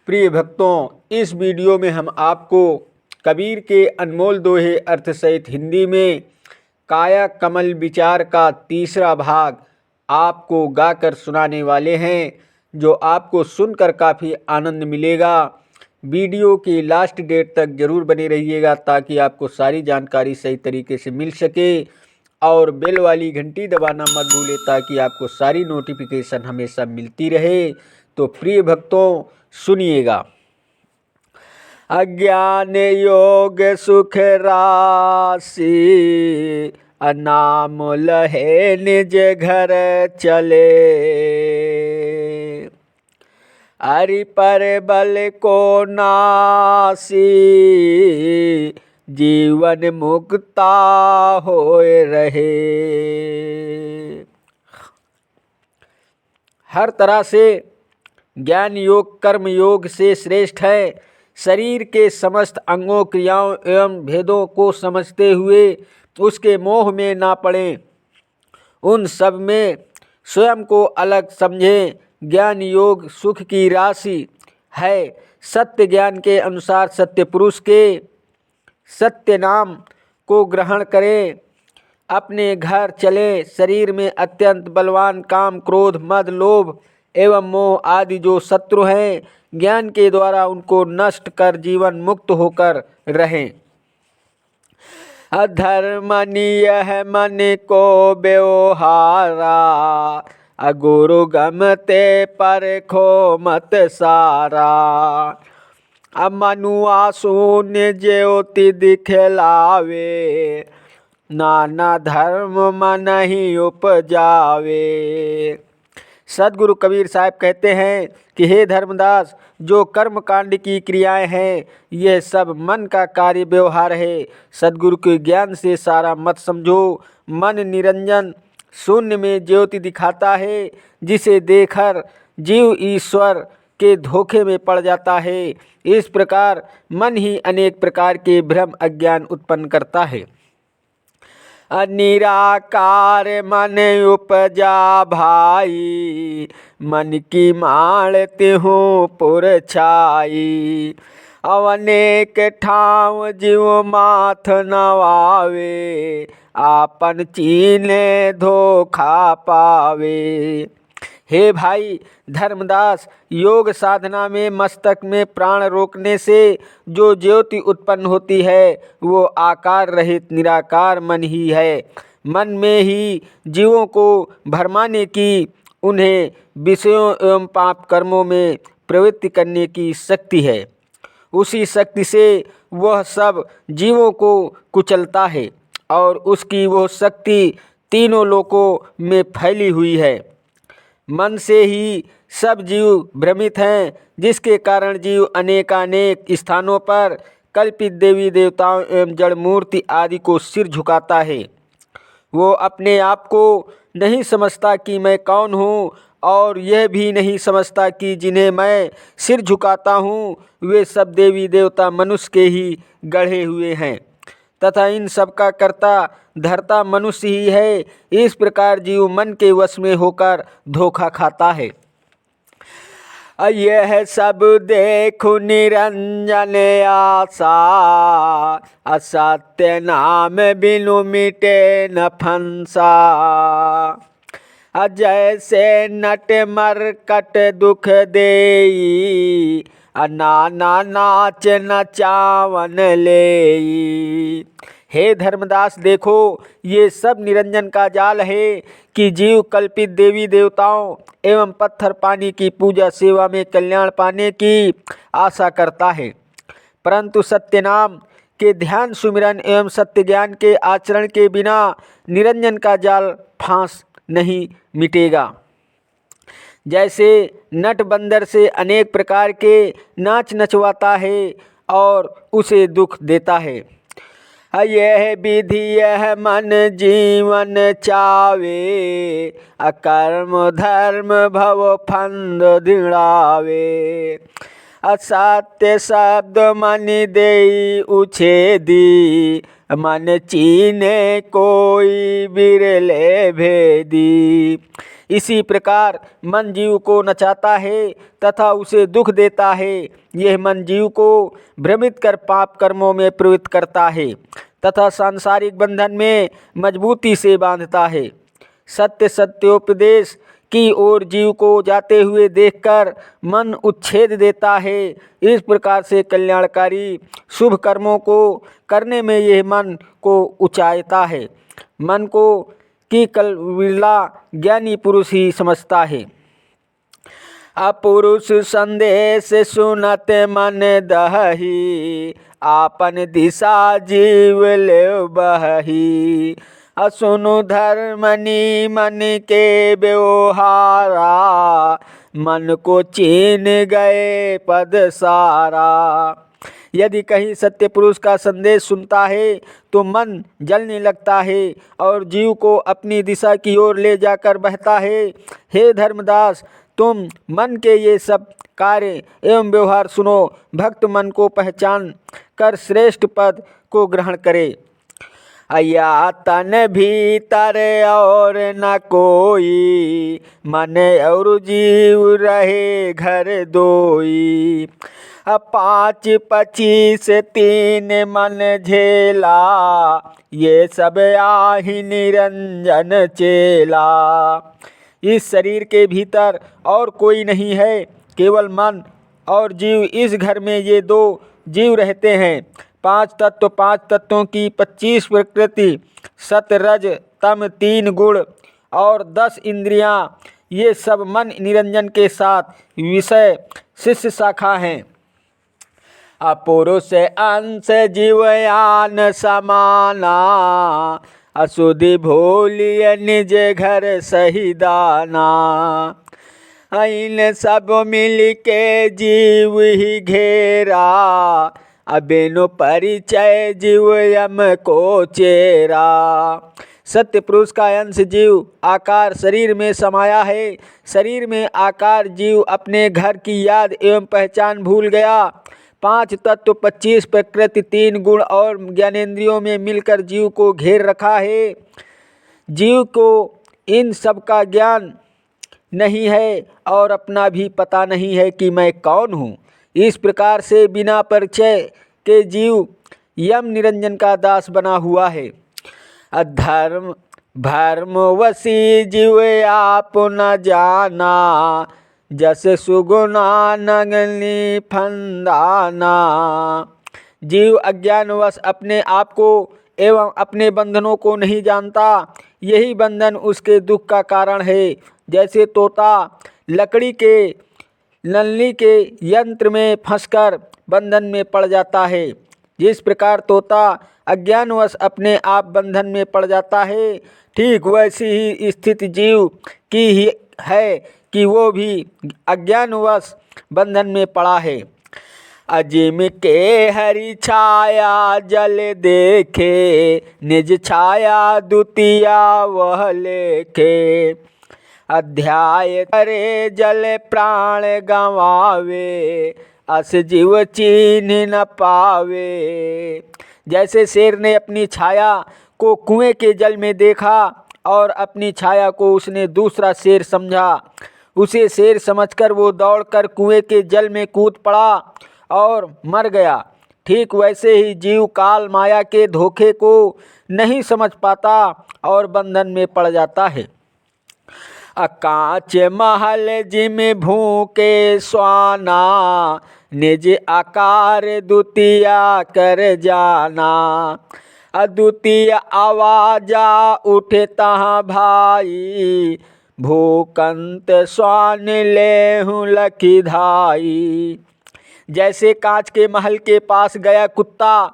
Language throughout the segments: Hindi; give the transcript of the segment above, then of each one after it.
प्रिय भक्तों, इस वीडियो में हम आपको कबीर के अनमोल दोहे अर्थ सहित हिंदी में काया कमल विचार का तीसरा भाग आपको गाकर सुनाने वाले हैं, जो आपको सुनकर काफ़ी आनंद मिलेगा। वीडियो की लास्ट डेट तक ज़रूर बने रहिएगा ताकि आपको सारी जानकारी सही तरीके से मिल सके, और बेल वाली घंटी दबाना मत भूलें ताकि आपको सारी नोटिफिकेशन हमेशा मिलती रहे। तो प्रिय भक्तों, सुनिएगा। अज्ञान योग सुख राशि, अनाम लहे निज घर चले। हरि पर बल को नासी, जीवन मुक्ता होए रहे। हर तरह से ज्ञान योग कर्म योग से श्रेष्ठ है। शरीर के समस्त अंगों क्रियाओं एवं भेदों को समझते हुए उसके मोह में ना पड़ें, उन सब में स्वयं को अलग समझें। ज्ञान योग सुख की राशि है। सत्य ज्ञान के अनुसार सत्य पुरुष के सत्य नाम को ग्रहण करें, अपने घर चले। शरीर में अत्यंत बलवान काम क्रोध मद लोभ एवं मोह आदि जो शत्रु हैं, ज्ञान के द्वारा उनको नष्ट कर जीवन मुक्त होकर रहें। अधर्म यह मन को व्यवहारा, अगुरु गमते पर खो मत सारा। मनुआ शून्य ज्योति दिखलावे, नाना धर्म मन ही उपजावे। सदगुरु कबीर साहब कहते हैं कि हे धर्मदास, जो कर्म कांड की क्रियाएं हैं यह सब मन का कार्य व्यवहार है। सदगुरु के ज्ञान से सारा मत समझो। मन निरंजन शून्य में ज्योति दिखाता है, जिसे देखकर जीव ईश्वर के धोखे में पड़ जाता है। इस प्रकार मन ही अनेक प्रकार के भ्रम अज्ञान उत्पन्न करता है। निराकार मन उपजा भाई, मन की माड़ते हूँ पुर छाई। अनेक ठाव जीव माथ नवावे, आपन चीने धोखा पावे। हे भाई धर्मदास, योग साधना में मस्तक में प्राण रोकने से जो ज्योति उत्पन्न होती है वो आकार रहित निराकार मन ही है। मन में ही जीवों को भरमाने की, उन्हें विषयों एवं पाप कर्मों में प्रवृत्ति करने की शक्ति है। उसी शक्ति से वह सब जीवों को कुचलता है और उसकी वह शक्ति तीनों लोकों में फैली हुई है। मन से ही सब जीव भ्रमित हैं, जिसके कारण जीव अनेकानेक स्थानों पर कल्पित देवी देवताओं एवं जड़ मूर्ति आदि को सिर झुकाता है। वो अपने आप को नहीं समझता कि मैं कौन हूँ, और यह भी नहीं समझता कि जिन्हें मैं सिर झुकाता हूँ वे सब देवी देवता मनुष्य के ही गढ़े हुए हैं, तथा इन सब का कर्ता धर्ता मनुष्य ही है। इस प्रकार जीव मन के वश में होकर धोखा खाता है। यह सब देखो निरंजन आशा, असत्य नाम बिनु मिटे न फंसा। जैसे नट मरकट दुख देई, नाना नाच नचावन लेई। हे धर्मदास देखो, ये सब निरंजन का जाल है कि जीव कल्पित देवी देवताओं एवं पत्थर पानी की पूजा सेवा में कल्याण पाने की आशा करता है, परंतु सत्य नाम के ध्यान सुमिरन एवं सत्य ज्ञान के आचरण के बिना निरंजन का जाल फांस नहीं मिटेगा। जैसे नट बंदर से अनेक प्रकार के नाच नचवाता है और उसे दुख देता है। यह विधि यह मन जीवन चावे, अकर्म धर्म भव फंद दिड़ावे। असत्य शब्द मन देई उछेदी, मन चीने कोई बिरले भेदी। इसी प्रकार मन जीव को नचाता है तथा उसे दुख देता है। यह मन जीव को भ्रमित कर पाप कर्मों में प्रवृत्त करता है तथा सांसारिक बंधन में मजबूती से बांधता है। सत्य सत्योपदेश की ओर जीव को जाते हुए देखकर मन उच्छेद देता है। इस प्रकार से कल्याणकारी शुभ कर्मों को करने में यह मन को उचायता है। मन को की कलविला ज्ञानी पुरुष ही समझता है। अपुरुष संदेश सुनत मन दही, आपन दिशा जीव ले बही। असुनु धर्मनि मन के व्यवहारा, मन को चीन गए पद सारा। यदि कहीं सत्य पुरुष का संदेश सुनता है तो मन जलने लगता है और जीव को अपनी दिशा की ओर ले जाकर बहता है। हे धर्मदास, तुम मन के ये सब कार्य एवं व्यवहार सुनो। भक्त मन को पहचान कर श्रेष्ठ पद को ग्रहण करे। अया तन भीतर और न कोई, मन और जीव रहे घर दोई। 5 25 3 मन झेला, ये सब आहि निरंजन चेला। इस शरीर के भीतर और कोई नहीं है, केवल मन और जीव। इस घर में ये 2 जीव रहते हैं। 5 तत्व, 5 तत्वों की 25 प्रकृति, सत रज तम 3 गुण और 10 इंद्रियां, ये सब मन निरंजन के साथ विषय शिष्य शाखा हैं। अपुरुष अंश जीवयान समाना, असुधि भोलिय निज घर सही दाना। इन सब मिल के जीव ही घेरा, अबेनु परिचय जीव यम को चेरा। सत्य पुरुष का अंश जीव आकार शरीर में समाया है। शरीर में आकार जीव अपने घर की याद एवं पहचान भूल गया। 5 तत्व, 25 प्रकृति, 3 गुण और ज्ञानेंद्रियों में मिलकर जीव को घेर रखा है। जीव को इन सब का ज्ञान नहीं है और अपना भी पता नहीं है कि मैं कौन हूँ। इस प्रकार से बिना परिचय के जीव यम निरंजन का दास बना हुआ है। अधर्म भर्म वसी जीव आप न जाना, जस सुगुना नगनी फंदाना। जीव अज्ञानवश अपने आप को एवं अपने बंधनों को नहीं जानता, यही बंधन उसके दुख का कारण है। जैसे तोता लकड़ी के नल्ली के यंत्र में फंसकर बंधन में पड़ जाता है, जिस प्रकार तोता अज्ञानवश अपने आप बंधन में पड़ जाता है, ठीक वैसी ही स्थिति जीव की ही है कि वो भी अज्ञानवश बंधन में पड़ा है। अजिम के हरि छाया जल देखे, निज छाया द्वितीया वह लेखे। अध्याय करे जल प्राण गंवावे, अस जीव चीन्ह न पावे। जैसे शेर ने अपनी छाया को कुएं के जल में देखा और अपनी छाया को उसने दूसरा शेर समझा, उसे शेर समझकर वो दौड़कर कुएं के जल में कूद पड़ा और मर गया। ठीक वैसे ही जीव काल माया के धोखे को नहीं समझ पाता और बंधन में पड़ जाता है। कांच महल जिम भूके स्वाना, निज आकार द्वितीया कर जाना। अद्वितीय आवाजा उठे तहाँ भाई, भूकंत स्वान लेहूँ लखी धाई। जैसे कांच के महल के पास गया कुत्ता,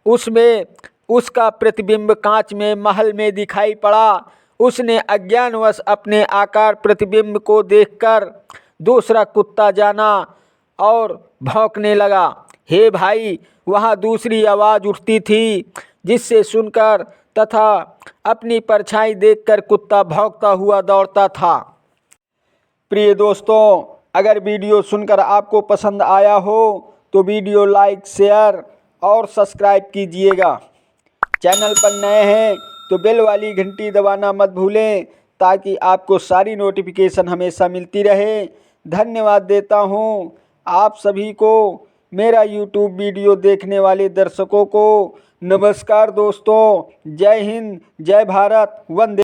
उसमें उसका प्रतिबिंब कांच में महल में दिखाई पड़ा। उसने अज्ञानवश अपने आकार प्रतिबिंब को देखकर दूसरा कुत्ता जाना और भौंकने लगा। हे भाई, वहाँ दूसरी आवाज़ उठती थी, जिससे सुनकर तथा अपनी परछाई देखकर कुत्ता भौंकता हुआ दौड़ता था। प्रिय दोस्तों, अगर वीडियो सुनकर आपको पसंद आया हो तो वीडियो लाइक, शेयर और सब्सक्राइब कीजिएगा। चैनल पर नए हैं तो बेल वाली घंटी दबाना मत भूलें, ताकि आपको सारी नोटिफिकेशन हमेशा मिलती रहे। धन्यवाद देता हूँ आप सभी को, मेरा यूट्यूब वीडियो देखने वाले दर्शकों को। नमस्कार दोस्तों, जय हिंद, जय भारत, वंदे।